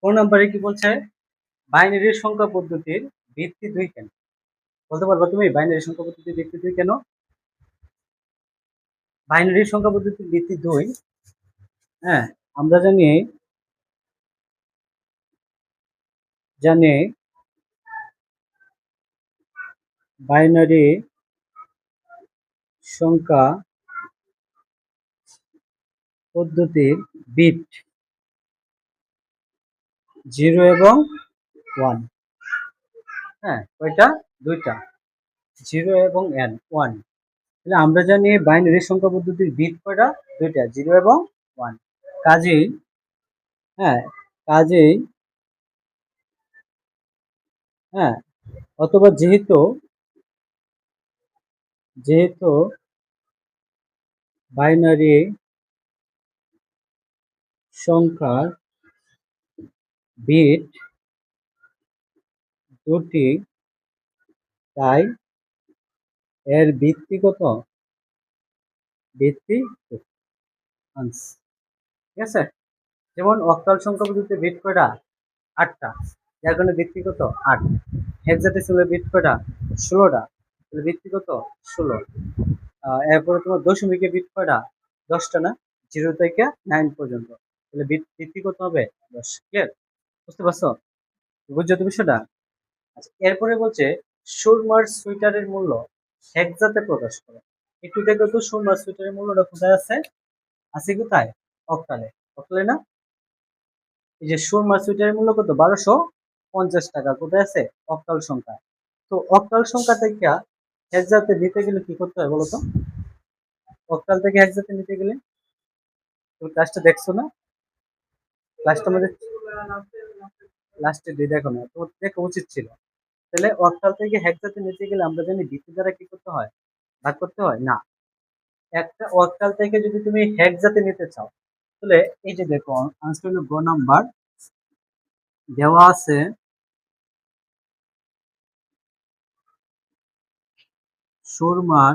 কোন নাম্বারে কি বলছে? বাইনারি সংখ্যা পদ্ধতির ভিত্তি 2 কেন? বলতে পারবা তুমি বাইনারি সংখ্যা পদ্ধতির ভিত্তি 2 কেন? বাইনারি সংখ্যা পদ্ধতির ভিত্তি 2, হ্যাঁ, আমরা জানি জানি বাইনারি সংখ্যা পদ্ধতির বিট 0 এবং 1। হ্যাঁ, কয়টা? দুইটা, 0 এবং 1। তাহলে আমরা জানি বাইনারি সংখ্যা পদ্ধতির বিট কয়টা? দুইটা, 0 এবং 1। কাজেই হ্যাঁ কাজেই হ্যাঁ অথবা যেহেতু যেহেতু বাইনারি সংখ্যার বিট দুটি, তাই এর ভিত্তি কত? ভিত্তি 2। ঠিক আছে? যেমন অক্টাল সংখ্যা পদ্ধতিতে বিট কয়টা? 8টা, যার কারণে ভিত্তি কত? 8। হেক্সাডেসিমালের বিট কয়টা? 16টা, তাহলে ভিত্তি কত? 16। এরপরে তোমার দশমিকের বিট কয়টা? 10টা না? 0 থেকে 9 পর্যন্ত, তাহলে ভিত্তি কত হবে? 10। ক্লিয়ার? বুঝতে পারছো? বুঝছো তো বিষয়টা? আচ্ছা, এরপরে বলছে সুরমার সুইটারের মূল্য হেক্সাতে প্রকাশ করে। একটু দেখো তো সুরমার সুইটারের মূল্যটা কোথায় আছে? আছে কোথায়? অক্টালে। অক্টালে না? এই যে সুরমা সুইটারের মূল্য কত? 1250 টাকা। কোথায় আছে? অক্টাল সংখ্যা। তো অক্টাল সংখ্যা থেকে হেক্সাতে নিতে গেলে কি করতে হয় বলো তো? অক্টাল থেকে হেক্সাতে নিতে গেলে তুমি ক্লাসটা দেখছো না? ক্লাসটা আমাদের লাস্টে দিয়ে দেখো না, তোমার দেখা উচিত ছিল। তাহলে অক্টাল থেকে হেক্সাতে নিতে গেলে আমরা জানি ভিত্তি দ্বারা কি করতে হয়? ভাগ করতে হয় না। একটা অক্টাল থেকে যদি তুমি হেক্সাতে নিতে চাও, তাহলে এই যে দেখো আনসার হলো গ নাম্বার দেওয়া আছে। সুরমার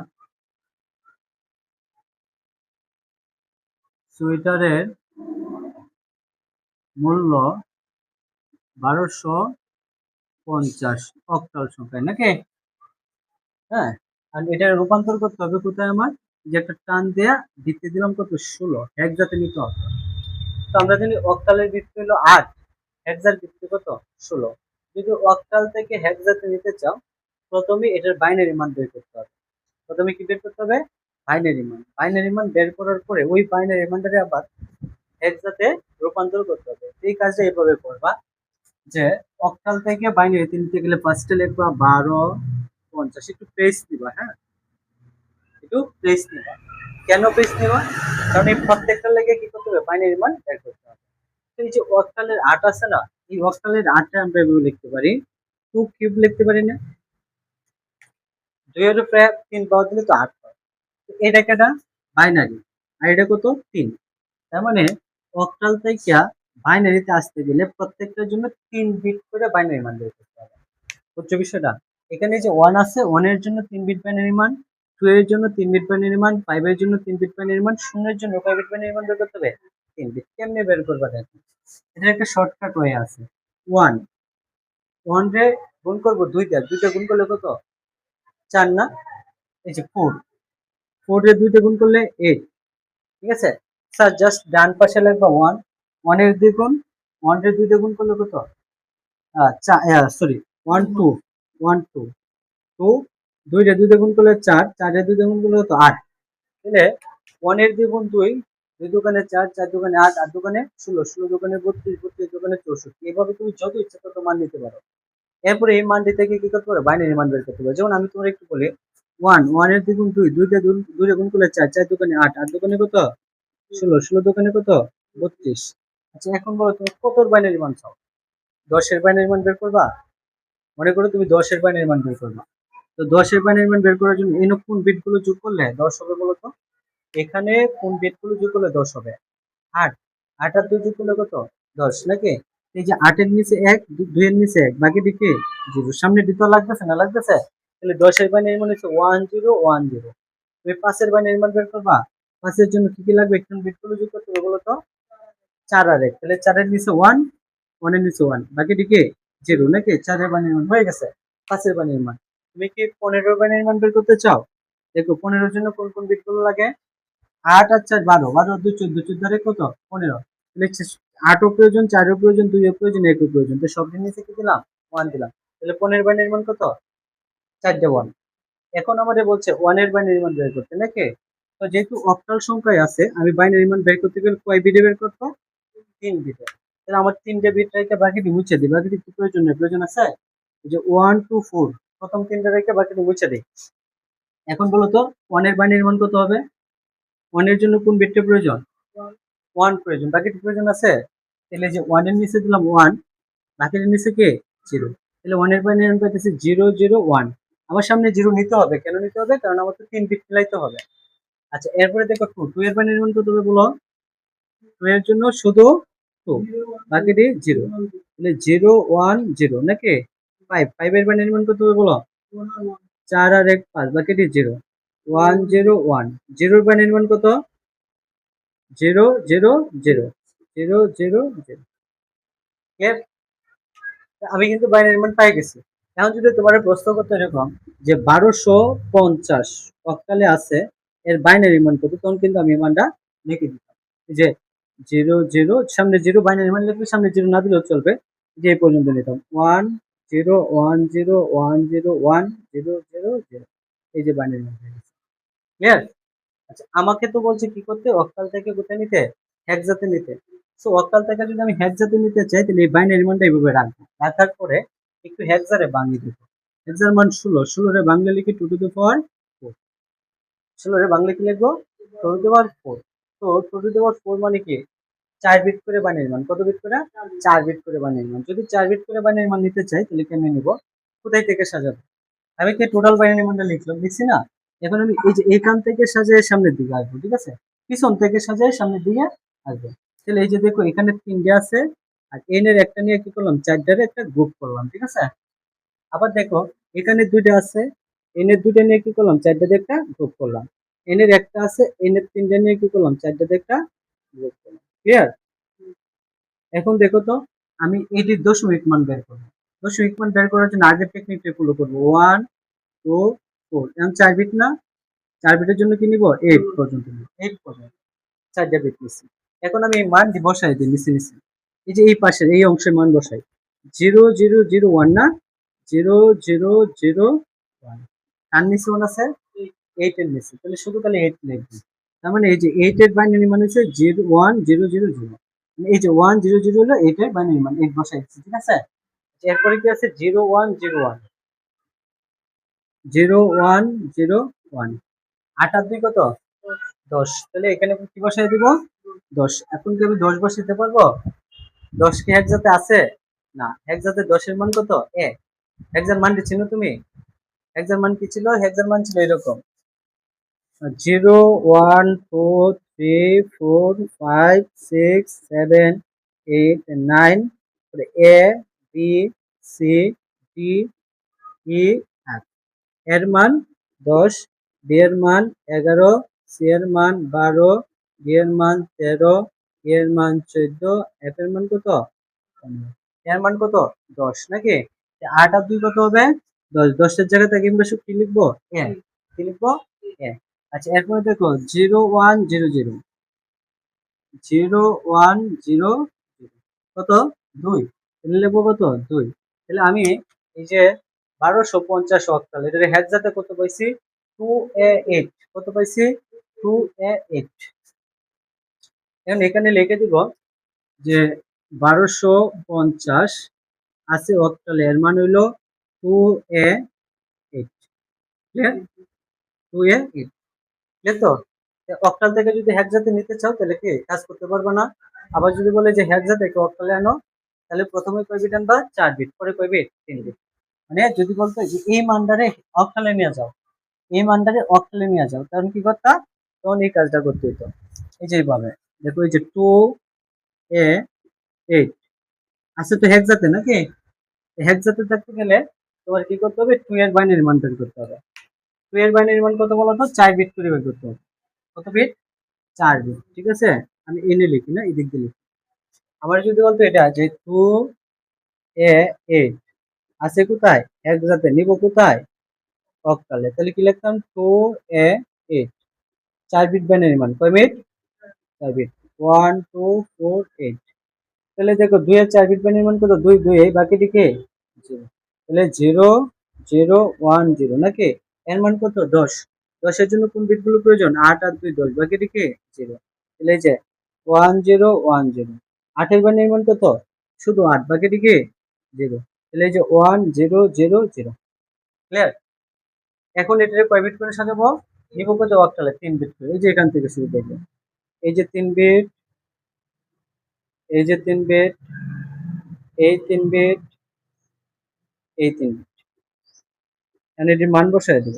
সুইটারের মূল্য 1250 অক্টাল সংখ্যায় নাকি? হ্যাঁ, আর এটা রূপান্তর করতে হবে কোথায়? আমার যে একটা টান দেয়া ভিত্তি দিলাম কত? 16। হেক্সাতে নিতে হবে। তো আমরা জানি অক্টালের ভিত্তি হলো 8, হেক্সার ভিত্তি কত? 16। যদি অক্টাল থেকে হেক্সাতে নিতে চাও, প্রথমে এটার বাইনারি মান বের করতে হবে। প্রথমে কি বের করতে হবে? বাইনারি মান। বাইনারি মান বের করার পরে ওই বাইনারি মানটাকে আবার হেক্সাতে রূপান্তর করতে হবে। এই কাজটা এইভাবে করবা যে অক্টাল থেকে বাইনারিতে নিতে গেলে ফার্স্টে লিখবা 1250। একটু পেজ দিবা, হ্যাঁ, একটু পেজ নিবা। কেন পেজ নিবা? কারণ এই প্রত্যেকটা লেগে কি করতে হবে? বাইনারি মান বের করতে হবে। তো এই যে অক্টালের 8 আছে না, এই অক্টালের 8টা আমরা এভাবে লিখতে পারি, 2 কিউব লিখতে পারি না? 2 এর উপরে 3 পাওয়ার দিলে তো 8 হয়। তো এটা কেটা? বাইনারি। আর এটা কত? 3। তার মানে অক্টাল থেকে বাইনারিতে আসতে গেলে প্রত্যেকটার জন্য 3 বিট করে বাইনারি মান বের করতে হবে। বুঝছো বিষয়টা? এখানে যে 1 আছে, 1 এর জন্য 3 বিট বাইনারি মান, 2 এর জন্য 3 বিট বাইনারি মান, 5 এর জন্য 3 বিট বাইনারি মান, 0 এর জন্য কয় বিট বাইনারি মান বের করতে হবে? 3 বিট। কেমনে বের করবা দেখো? এটার একটা শর্টকাট ওয়ে আছে। 1 1 রে গুণ করব 2 দিয়ে, 2 তে গুণ করলে কত? 4 না? এই যে 4 4 রে 2 তে গুণ করলে 8। ঠিক আছে? স্যার জাস্ট ডান পাশে লিখবা 1, 1 এর দ্বিগুণ, 1 রে 2 তে গুণ করলে কত? সরি, 1 2 1 2 2, 2 রে 2 তে গুণ করলে 4, 4 রে 2 তে গুণ করলে কত? 8। তাহলে 1 এর দ্বিগুণ 2, 2 দোকানে 4, 4 দোকানে 8, 8 দোকানে 16, 16 দোকানে 32, 32 দোকানে 64। এভাবে তুমি যত ইচ্ছা তত মান নিতে পারো। এরপরে এই মানটি থেকে কি করতে পারো? বাইনারি মান বের করতে পারো। যেমন আমি তোমার একটু বলি, 1 1 এর দ্বিগুণ 2, 2 তে 2 রে গুণ করলে 4, 4 দোকানে 8, 8 দোকানে কত? 16, 16 দোকানে কত? 32। আচ্ছা, এখন বলো তুমি কতর বাইনারি মান চাও? 10 এর বাইনারি মান বের করবা? মনে করো তুমি 10 এর বাইনারি মান বের করবা। তো 10 এর বাইনারি মান বের করার জন্য এখানে কোন বিটগুলো যোগ করলে 10 হবে বলো তো? এখানে কোন বিটগুলো যোগ করলে 10 হবে? 8। 8 আর 2 যোগ করলে কত? 10 নাকি? এই যে 8 এর নিচে 1, 2 এর নিচে 1, বাকিটি কি? 0। সামনে দিতে লাগতেছে না? লাগতেছে। তাহলে 10 এর বাইনারি মান হচ্ছে 1010। তুমি 5 এর বাইনারি মান বের করবা। 5 এর জন্য কি কি লাগবে? কোন বিটগুলো যোগ করতে হবে বলো তো? 4 আর 1। তাহলে 4 এর নিচে 1, ওয়ানের নিচে ওয়ান, বাকিটি কি জিরো নাকি? 4-এর বাইনারি মান হয়ে গেছে। 5-এর বাইনারি মান। তুমি কি 15-এর বাইনারি মান বের করতে চাও? দেখো 15-এর জন্য কোন কোন বিটগুলো লাগে? 8 আর 4 12, 12 আর 2 14, 14 আর 1 কত? 15। তাহলে 8ও প্রয়োজন, 4ও প্রয়োজন, 2ও প্রয়োজন, 1ও প্রয়োজন। তো সবটির নিচে কি দিলাম? 1 দিলাম। তাহলে 15-এর বাইনারি মান কত? 4টে 1। এখন আমাদের বলছে 1-এর বাইনারি মান বের করতে নাকি? তো যেহেতু অক্টাল সংখ্যায় আছে, আমি বাইনারি মান বের করতে গেলে কয় বিটে বের করব? 3 বিটে। তাহলে আমার 3টে বিট রেখে বাকিটি মুছে দিই। বাকিটি কি প্রয়োজন নেই? প্রয়োজন আছে? এই যে 1 2 4 প্রথম 3টে রেখে বাকিটি মুছে দিই। এখন বলো তো 1-এর বাইনারি মান কত হবে? 1-এর জন্য কোন বিটটা প্রয়োজন? 1 প্রয়োজন। বাকিটি প্রয়োজন আছে? তাহলে যে 1-এর নিচে দিলাম 1, বাকিটির নিচে কি 0। তাহলে 1-এর বাইনারি মান পাইতেছি 0 0 1। আমার সামনে 0 নিতে হবে। কেন নিতে হবে? কারণ আমার তো 3 বিট মিলাইতে হবে। আচ্ছা, এরপরে দেখো 2, 2 এর বাইনারি মান কত হবে বলো? 2 এর জন্য শুধু 2, বাকিটি 0। তাহলে 0 1 0 নাকি? 5, 5 এর বাইনারি মান কত হবে বলো? 4 আর 1 5, বাকিটি 0 1 0 1। 0 এর বাইনারি মান কত? 0 0 0 0 0 0। ক্লিয়ার? আমি কিন্তু বাইনারি মান পাই গেছি। এখন যদি তোমার প্রশ্ন করতে এরকম যে 1250 অক্টালে আছে, এর বাইনারি মান কত, তখন কিন্তু আমি এই মানটা লিখে দিতাম যে 0 0, সামনে 0 বাইনারি মান লিখলে সামনে 0 না দিলেও চলবে, যে এই পর্যন্ত নিতাম 1 0 1 0 1 0 1 0 0 0। এই যে বাইনারি মান হয়ে গেছে। ক্লিয়ার? আচ্ছা, আমাকে তো বলছে কি করতে? অক্টাল থেকে কোথায় নিতে? হেক্সাতে নিতে। সো অক্টাল থেকে যদি আমি হেক্সাতে নিতে চাই, তাহলে এই বাইনারি মানটা এইভাবে রাখবো। রাখার পরে একটু হেক্সারে ভাঙিয়ে দেবো। হেক্সার মান 16, 16 রে বাংলা লিখি 2 টু দি পাওয়ার 4। 16 রে বাংলা কি লিখবো? 2 টু দি পাওয়ার 4। তো 2 টু দি পাওয়ার 4 মানে কি? 4 বিট করে বাইনারি মান। কত বিট করে? 4 বিট করে বাইনারি মান। যদি 4 বিট করে বাইনারি মান নিতে চাই, তাহলে কেমনে নিব? কোথায় থেকে সাজাবো? আমি কি টোটাল বাইনারি মানটা লিখলাম, লিখছি না? এখন আমি এই যে এখান থেকে সাজিয়ে সামনের দিকে আসবো, ঠিক আছে? পিছন থেকে সাজিয়ে সামনের দিকে আসবো। তাহলে এই যে দেখো এখানে 3টে আছে, আর এন এর একটা নিয়ে কি করলাম? 4টারে একটা গ্রুপ করলাম, ঠিক আছে? আবার দেখো এখানে 2টা আছে, এন এর 2টা নিয়ে কি করলাম? 4টাতে একটা গ্রুপ করলাম। এন এর একটা আছে, এন এর 3টা নিয়ে কি করলাম? 4টাতে একটা গ্রুপ করলাম। ক্লিয়ার? এখন দেখো তো আমি এটির দশমিক মান বের করবো। দশমিক মান বের করার জন্য আগের টেকনিকটা ফলো করবো। 1 2 4, এখন 4 বিট না? 4 বিটের জন্য কি নিব? 8 পর্যন্ত নিব। 8 পর্যন্ত 4টা বিট নিছি। এখন আমি এই মানটি বসাই দিই নিচে নিচে। এই যে এই পাশের এই অংশের মান বসাই। 0 0 0 1 না? 0 0 0 1। আর নিচে মান আছে 8 এর নিচে। তাহলে শুধু খালি 8 লিখবি। তার মানে এই যে 8 এর বাইনারি মান হচ্ছে 0 1 0 0 0। এই যে 1 0 0 হলো 8 এর বাইনারি মান। 8 বসাই দিচ্ছি, ঠিক আছে? এরপরে কি আছে? 0 1 0 1 0 1 0 1। 8 আর 2 কত? 10। তাহলে এখানে কি বসাই দিব? 10। এখন কি আমি 10 বসাইতে পারবো? 10 কি হেক্সাতে আছে? না। হেক্সাতে 10 এর মান কত? 1। হেক্সার মানটি চিনো তুমি? হেক্সার মান কি ছিল? হেক্সার মান ছিল এরকম 0 1 2 3 4 5 6 7 8 9, A B C D E F. এর মান 10, বি এর মান 11, সি এর মান 12, ডি এর মান 13, ই এর মান 14, এফ এর মান কত? 15। এর মান কত? 10 নাকি? 8 আর 2 কত হবে? 10। 10 এর জায়গাতে কিংবা কি লিখবো? এ। কি লিখবো? এ। আচ্ছা, এরপরে দেখো 0 1 0 0 0 1 0 কত? 2। তাহলে লিখবো কত? 2। তাহলে আমি এই যে 1250 অক্টাল এটার হেক্সাতে কত পাইছি? 2a8। কত পাইছি? 2a8। এখন এখানে লিখে দিব যে 1250 আছে অক্টালে, এর মান হইলো 2a8। ক্লিয়ার? 2a8। ক্লিয়ার তো? অক্টাল থেকে যদি হেক্সাতে নিতে চাও তাহলে কি কাজ করতে পারবে না? আবার যদি বলে যে হেক্সা থেকে অক্টালে আনো, তাহলে প্রথমে কয় বিট আনবা? 4 বিট। পরে কয় বিট? 3 বিট। মানে যদি বলতো যে এই মানটারে অক্টালে নিয়ে যাও, এই মানটারে অক্টালে নিয়ে যাও, তখন কি করতা? তখন এই কাজটা করতে হতো। এই যে এইভাবে দেখো, এই যে 2a8 আছে তো হেক্সাতে নাকি? হেক্সাতে থাকতে গেলে তোমার কি করতে হবে? 2 এর বাইনারি মান বের করতে হবে। 2 এর বাইনারি মান কত বলতো? 4 বিট করে বের করতে হবে। কত বিট? 4 বিট। ঠিক আছে? আমি এনে লিখি না, এদিক দিয়ে লিখি। আমার যদি বলতো এটা যে 2a8 আছে কোথায় একসাথে নিব কোথায় অক্টালে, তাহলে কি লিখতাম 2a8 4 বিট বাইনারি মান কয় বিট 4 বিট 1248। তাহলে দেখো 2 এর 4 বিট বাইনারি মান কত 2 2 এই বাকিটি কে 0, তাহলে 0 0 1 0 নাকি এর মান কত 10, 10 এর জন্য কোন বিটগুলো প্রয়োজন 8 আর 2 10 বাকিটি কে 0, তাহলে এই যে 1 0 1 0 8 এর বাইনারি মান কত শুধু 8 বাকিটি কে 0, তাহলে এই যে 1 0 0 0 ক্লিয়ার। এখন এটারে কয় বিট করে সাজাবো নিব কত অক্টালে 3 বিট করে, এই যে এখান থেকে শুরু করব, এই যে 3 বিট, এই যে 3 বিট, এই 3 বিট, এই 3 বিট, এখানে এটির মান বসায় দেব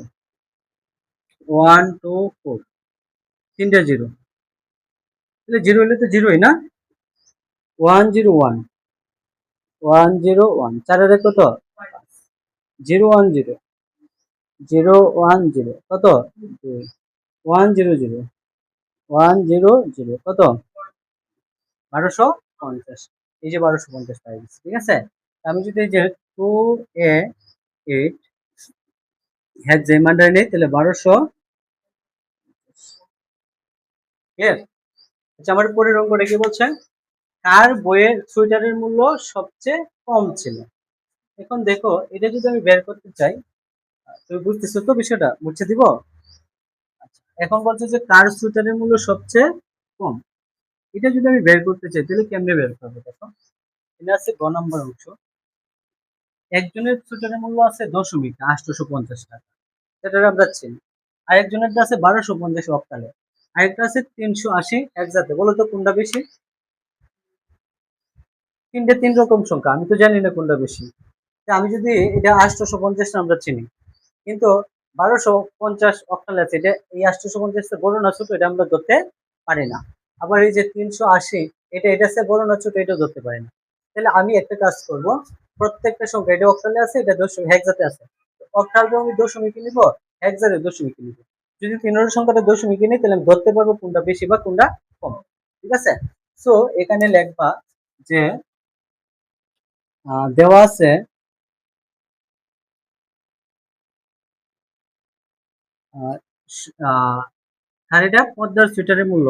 1 2 4 তিনটা 0, তাহলে 0 হলে তো 0ই না 1 0 1 1 0 1 4 এর কত 0 1 0 0 1 0 কত 2 1 0 0 1 0 0 কত 1250, এই যে 1250 পাই গেছে, ঠিক আছে। আমি যদি এই যে 2a8 হ্যাঁ যে মানটা নেই তাহলে 1200 ক্লিয়ার। আচ্ছা আমার পরের অঙ্কটা কি বলছে কার বইয়ের সোয়েটারের মূল্য সবচেয়ে কম ছিল। এখন দেখো এটা যদি আমি বের করতে চাই, তুমি বুঝতেছো তো বিষয়টা মুছে দিব। আচ্ছা এখন বলছে যে কার সোয়েটারের মূল্য সবচেয়ে কম, এটা যদি আমি বের করতে চাই তাহলে কেমনে বের করবো দেখো, এটা আছে গ নম্বর অংশ, একজনের সোয়েটারের মূল্য আছে 850 টাকা, সেটা আমরা চিনি, আরেকজনের আছে 1250 অক্টালে, আরেকটা আছে 380 একসাথে, বলো তো কোনটা বেশি। তিনটে তিন রকম সংখ্যা আমি তো জানি না কোনটা বেশি, আমি যদি এটা 850 আমরা চিনি, কিন্তু 1250 অক্টাল আছে, এটা এই 850 বড় না ছোট এটা আমরা ধরতে পারি না। আবার এই যে 380 এটা এটা আছে বড় না ছোট এটা ধরতে পারি না। তাহলে আমি একটা কাজ করব, প্রত্যেকটা সংখ্যা এটা অক্টালে আছে এটা দশমিক হেক্সাতে আছে, অক্টালটা আমি দশমিক নিব হেক্সারে দশমিক নিব, যদি 13 সংখ্যাটা দশমিক নিই তাহলে আমি ধরতে পারবো কোনটা বেশি বা কোনটা কম, ঠিক আছে। সো এখানে লিখবা যে দেওয়া আছে আর এটা পদ্মার সোয়েটারের মূল্য,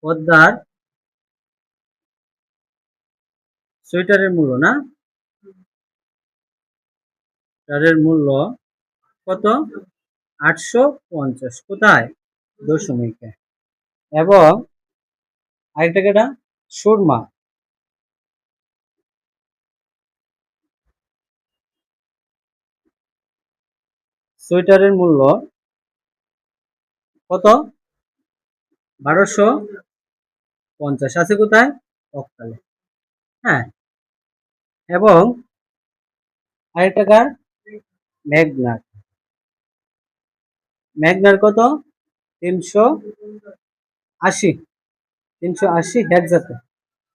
পদ্মার সোয়েটারের মূল্য না সোয়েটারের মূল্য কত 850 কোথায় দশমিকে, এবং আরেকটা কেটা সুরমা সোয়েটারের মূল্য কত 1250 আছে কোথায় অক্টালে, হ্যাঁ, এবং আরেকটা কার মেঘনার, মেঘনার কত 380 380 হেক্সাতে।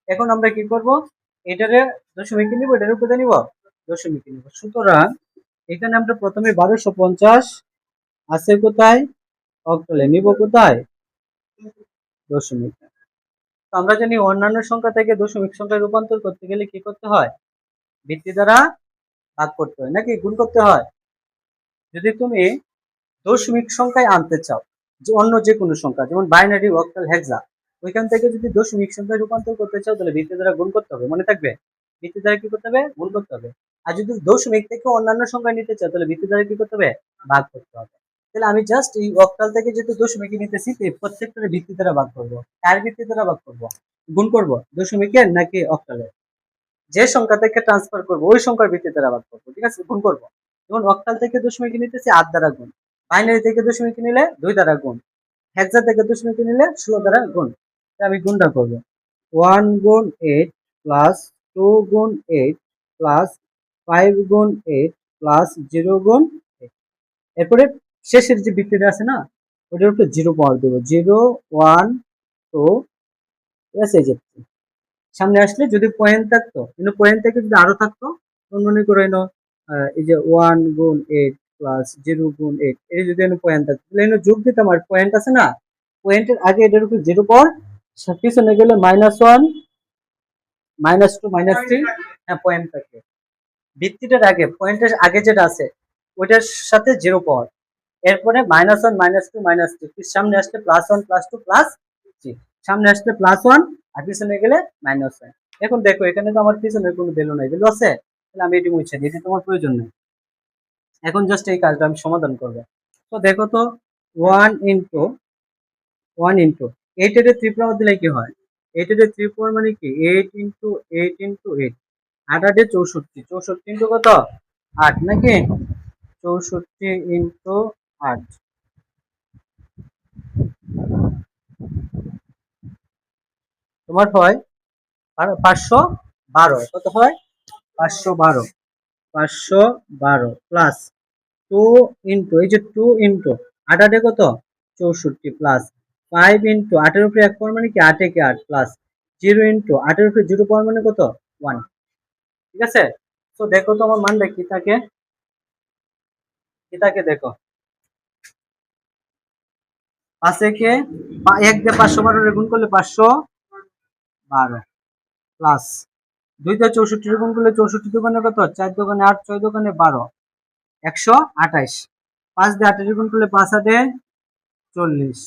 এখন আমরা কি করব এটারে দশমিক নিব এটার উপরে নিব দশমিক নিব, সুতরাং এখানে আমরা প্রথমে 1250 আছে কোথায় অক্টালে নিব কোথায় দশমিক। আমরা জানি অন্যান্য সংখ্যা থেকে দশমিক সংখ্যায় রূপান্তর করতে গেলে কি করতে হয় ভিত্তি দ্বারা ভাগ করতে হয় নাকি গুণ করতে হয়। যদি তুমি দশমিক সংখ্যায় আনতে চাও যে অন্য যে কোনো সংখ্যা যেমন বাইনারি অক্টাল হেক্সা, ওইখান থেকে যদি দশমিক সংখ্যায় রূপান্তর করতে চাও তাহলে ভিত্তি দ্বারা গুণ করতে হবে, মনে থাকবে ভিত্তি দ্বারা কি করতে হবে গুণ করতে হবে। আর যদি দশমিক থেকে অন্যান্য সংখ্যা নিতে চাও তাহলে ভিত্তি দ্বারা কি করতে হবে ভাগ করতে হবে। তাহলে আমি জাস্ট এই অক্টাল থেকে যেহেতু দশমিক নিতেছি প্রত্যেকটা ভিত্তি দ্বারা ভাগ করবো, কার ভিত্তি দ্বারা ভাগ করবো গুণ করবো দশমিকের নাকি অক্টালের, যে সংখ্যা থেকে ট্রান্সফার করবো ওই সংখ্যার ভিত্তি দ্বারা ভাগ করবো, ঠিক আছে গুণ করবো। যেমন অক্টাল থেকে দশমিক নিতেছি 8 দ্বারা গুণ, বাইনারি থেকে দশমিক নিলে 2 দ্বারা গুণ, হেক্সা থেকে দশমিক নিলে 16 দ্বারা গুণ। আমি গুণটা করবো 1 গুণ 8 প্লাস 2 গুণ 8 প্লাস 5 গুণ 8 প্লাস 0 গুণ 8, এরপরে শেষের যে ভিত্তিটা আছে না ওটার উপরে 0 পাওয়ার দেবো 0 1 2, ঠিক আছে। এই যে সামনে আসলে যদি পয়েন্ট থাকতো কিন্তু পয়েন্ট থেকে যদি আরো থাকতো মনে করে এই যে 1 গুণ 8 প্লাস 0 গুণ 8 এই যদি পয়েন্ট থাকতো তাহলে যোগ দিতাম, আর পয়েন্ট আছে না পয়েন্টের আগে এটার উপর 0 পাওয়ার পিছনে গেলে -1 -2 -3, হ্যাঁ পয়েন্ট থাকে। ভিত্তিটার আগে পয়েন্টের আগে যেটা আছে ওইটার সাথে 0 পাওয়ার, এরপরে -1 -2 -3, সামনে আসলে +1 +2 +3, সামনে আসলে +1 আর পিছনে গেলে -1। এখন দেখো এখানে তো আমার পিছনে কোনো ভ্যালু নাই, ভ্যালু আছে, তাহলে আমি এটি মুছে দিই, এটি তোমার প্রয়োজন নেই। এখন জাস্ট এই কাজটা আমি সমাধান করব। তো দেখো তো 1 ইন্টু 8 এর 3 পাওয়ার দিলে কি হয়? 8 এর 3 পাওয়ার মানে কি 8 ইন্টু 8 ইন্টু 8, 8 8 64, 64 ইন্টু কত 8 নাকি 64 ইন্টু 8 তোমার হয় 512। কত হয়? 512, 512 প্লাস 2 ইন্টু এই যে 2 ইন্টু 8 8 কত 64 প্লাস 5 ইন্টু 8 এর উপরে 1 পাওয়ার মানে কি 8 কে 8 প্লাস 0 ইন্টু 8 এর উপরে 0 পাওয়ার মানে কত 1। ঠিক আছে, তো দেখো তো আমার মানটা কি থাকে, দেখো 5 কে 1 দিয়ে 512 গুণ করলে 512 প্লাস 2 দিয়ে 64 গুণ করলে 64 দোকানে কত 4 দোকানে 8, 6 দোকানে 12, 128। 5 দিয়ে 8 গুণ করলে 5 8 40,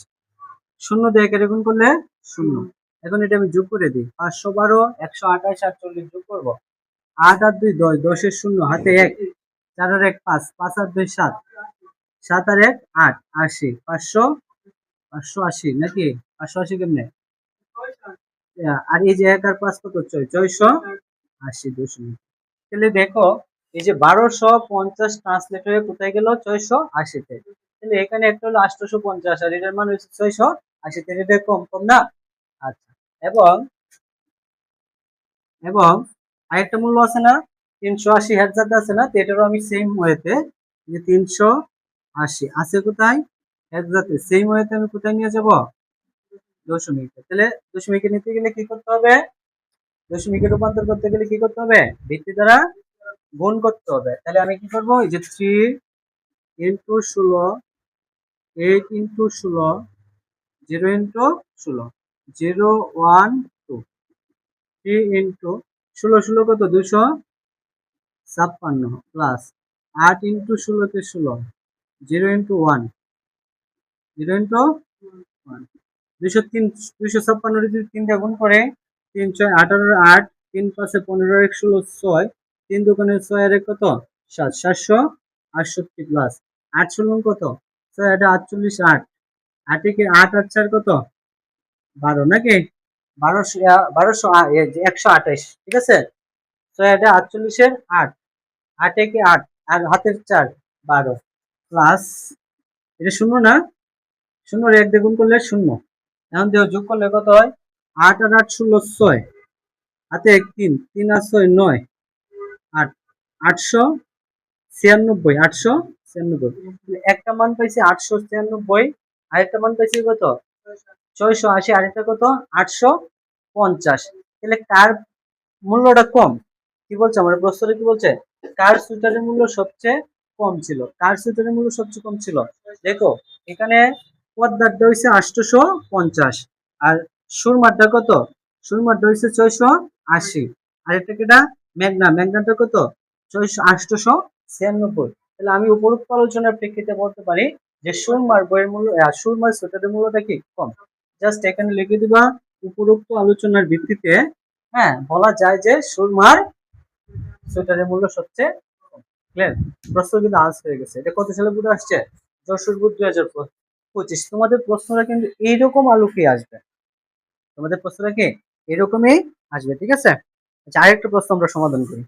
0 দিয়ে 1 গুণ করলে 0। এখন এটা আমি যোগ করে দিই, 512 128 আর 40 যোগ করবো, 8 আর 2 10, 10 এর 0 হাতে 1, 4 আর 1 5, 5 আর 2 7, 7 আর 1 8, 80, 580 নাকি 580 কেমনে, আর এই যে 1 আর 5 কত 680 দশমিক। তাহলে দেখো এই যে 1250 ট্রান্সলেট হয়ে কোথায় গেল 680 তে, তাহলে এখানে একটা হলো 850 আর এটার মান হচ্ছে 680, তে এটা কম কম না। আচ্ছা, এবং এবং আরেকটা মূল্য আছে না 380 হেক্সাতে আছে না, তো এটারও আমি সেম ওয়েতে যে 380 আছে কোথায় হেক্সাতে, সেম ওয়েতে আমি কোথায় নিয়ে যাব দশমিকে। তাহলে দশমিকে নিতে গেলে কি করতে হবে, দশমিকে রূপান্তর করতে গেলে কি করতে হবে ভিত্তি দ্বারা গুণ করতে হবে। তাহলে আমি কি করব, এই যে 3 ইন্টু 16, 8 ইন্টু 16, 0 ইন্টু 16, 0 1 2, 3 ইন্টু 16, 16 কত 256 প্লাস 8 ইন্টু 16 কে 16, 0 ইন্টু 1, 0 ইন্টু 1, 203, 256 যদি 3 দিয়ে গুণ করে 3 6 18 8, 3 5 15 1 16 6, 3 দোকানে 6 আর 1 কত 7, 768 প্লাস 8 16 কত 6 8 48, 8 8 কে 8 8 4 কত 12 নাকি 1200 128। ঠিক আছে, 6 8 48 এর 8, 8 কে 8 আর হাতের 4 12 প্লাস এটা শূন্য না, শূন্য 1 দিয়ে গুণ করলে শূন্য, এখন দেহ যোগ করলে কত হয় 8 আর 8 16 6, হাতে 1 3, 3 আর 6 9, 8 896, 896 একটা মান পাইছি 896 আর একটা মান পাইছি কত 680, আর এটা কত 850। তাহলে কার মূল্যটা কম, কি বলছে আমার প্রশ্নে, কি বলছে কার সুইটারের মূল্য সবচেয়ে কম ছিল, কার সুইটারের মূল্য সবচেয়ে কম ছিল। দেখো এখানে পদ্মারটা হইছে 850 আর সুরমারটা কত, সুরমারটা হইছে 680, আর এটা কেটা মেঘনাটা কত 896। তাহলে আমি উপরোক্ত আলোচনার প্রেক্ষিতে বলতে পারি যে সুরমার বইয়ের মূল্য, সুরমার সুইটারের মূল্যটা কি কম। জাস্ট এখানে লিখে দিবা উপরোক্ত আলোচনার ভিত্তিতে, হ্যাঁ বলা যায় যে সুরমার সুইটারের মূল্য সবচেয়ে কম। ক্লিয়ার, প্রশ্ন কিন্তু আনসার হয়ে গেছে। এটা কত সালে বুঝে আসছে, যশোর বোর্ড 2025। তোমাদের প্রশ্নটা কিন্তু এইরকম আলোকে আসবে, তোমাদের প্রশ্নটা কি এরকমই আসবে। ঠিক আছে, আচ্ছা আরেকটা প্রশ্ন আমরা সমাধান করি।